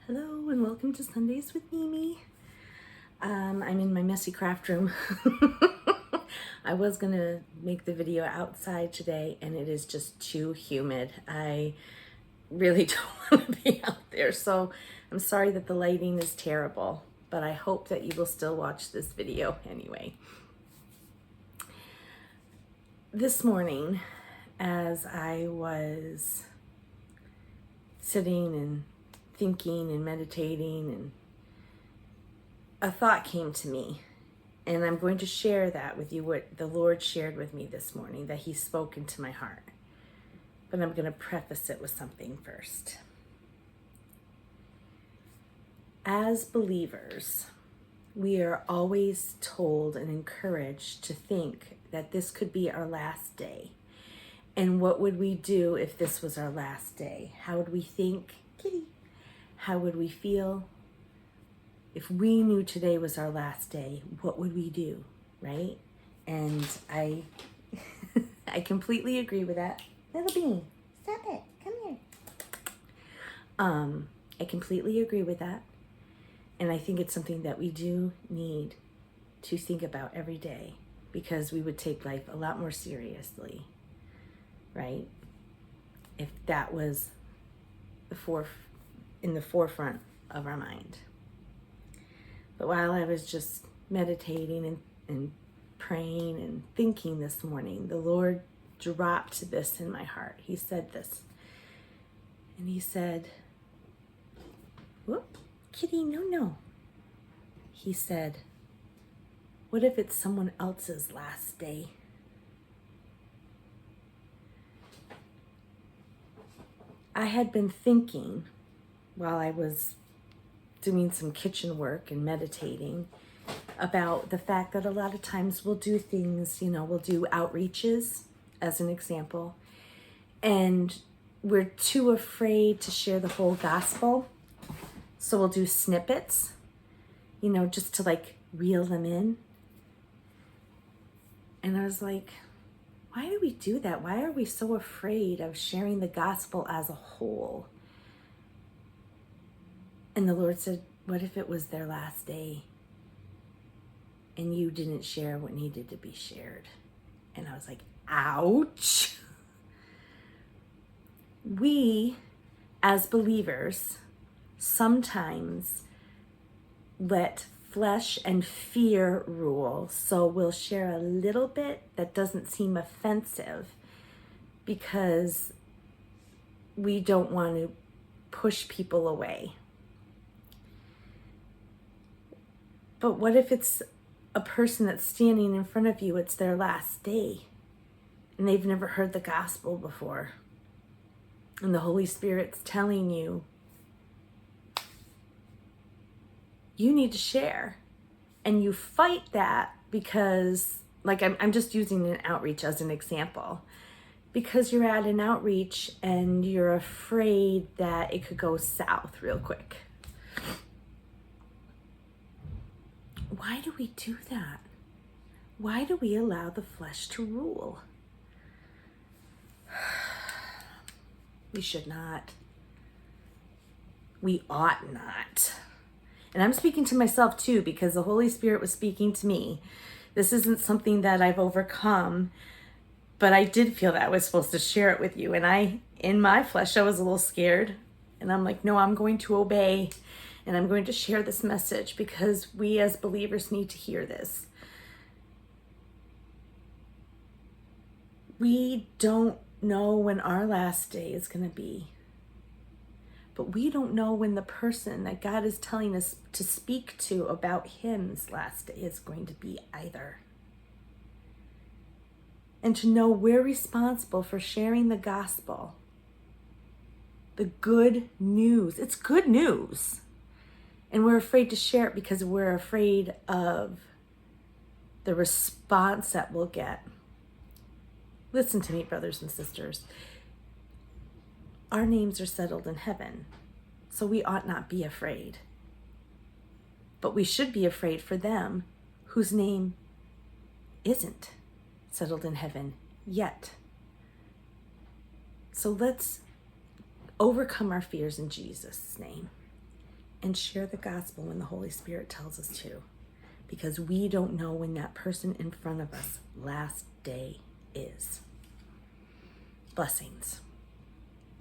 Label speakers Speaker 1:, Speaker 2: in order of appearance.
Speaker 1: Hello and welcome to Sundays with Mimi. I'm in my messy craft room. I was gonna make the video outside today and it is just too humid. I really don't want to be out there, so I'm sorry that the lighting is terrible, but I hope that you will still watch this video anyway. This morning, as I was sitting and thinking and meditating, and a thought came to me, and I'm going to share that with you, what the Lord shared with me this morning, that He spoke into my heart. But I'm going to preface it with something first. As believers, we are always told and encouraged to think that this could be our last day. And what would we do if this was our last day? How would we think? Kitty. How would we feel? If we knew today was our last day, what would we do, right? And I I completely agree with that. Little Bean, stop it, come here. I completely agree with that. And I think it's something that we do need to think about every day, because we would take life a lot more seriously, right? If that was in the forefront of our mind. But while I was just meditating and praying and thinking this morning, the Lord dropped this in my heart. He said this. And He said, whoop, kitty, no. He said, what if it's someone else's last day? I had been thinking while I was doing some kitchen work and meditating about the fact that a lot of times we'll do things, we'll do outreaches as an example, and we're too afraid to share the whole gospel. So we'll do snippets, just to reel them in. And I was like, why do we do that? Why are we so afraid of sharing the gospel as a whole? And the Lord said, what if it was their last day and you didn't share what needed to be shared? And I was like, ouch. We, as believers, sometimes let flesh and fear rule. So we'll share a little bit that doesn't seem offensive because we don't want to push people away. But what if it's a person that's standing in front of you, it's their last day, and they've never heard the gospel before, and the Holy Spirit's telling you, you need to share, and you fight that because, I'm just using an outreach as an example, because you're at an outreach and you're afraid that it could go south real quick. Why do we do that? Why do we allow the flesh to rule? We should not. We ought not. And I'm speaking to myself too, because the Holy Spirit was speaking to me. This isn't something that I've overcome, but I did feel that I was supposed to share it with you. And in my flesh, I was a little scared. And I'm like, no, I'm going to obey. And I'm going to share this message because we as believers need to hear this. We don't know when our last day is going to be. But we don't know when the person that God is telling us to speak to about Him's last day is going to be either. And to know we're responsible for sharing the gospel, the good news. It's good news. And we're afraid to share it because we're afraid of the response that we'll get. Listen to me, brothers and sisters. Our names are settled in heaven, so we ought not be afraid. But we should be afraid for them whose name isn't settled in heaven yet. So let's overcome our fears in Jesus' name. and share the gospel when the Holy Spirit tells us to, because we don't know when that person in front of us last day is. Blessings.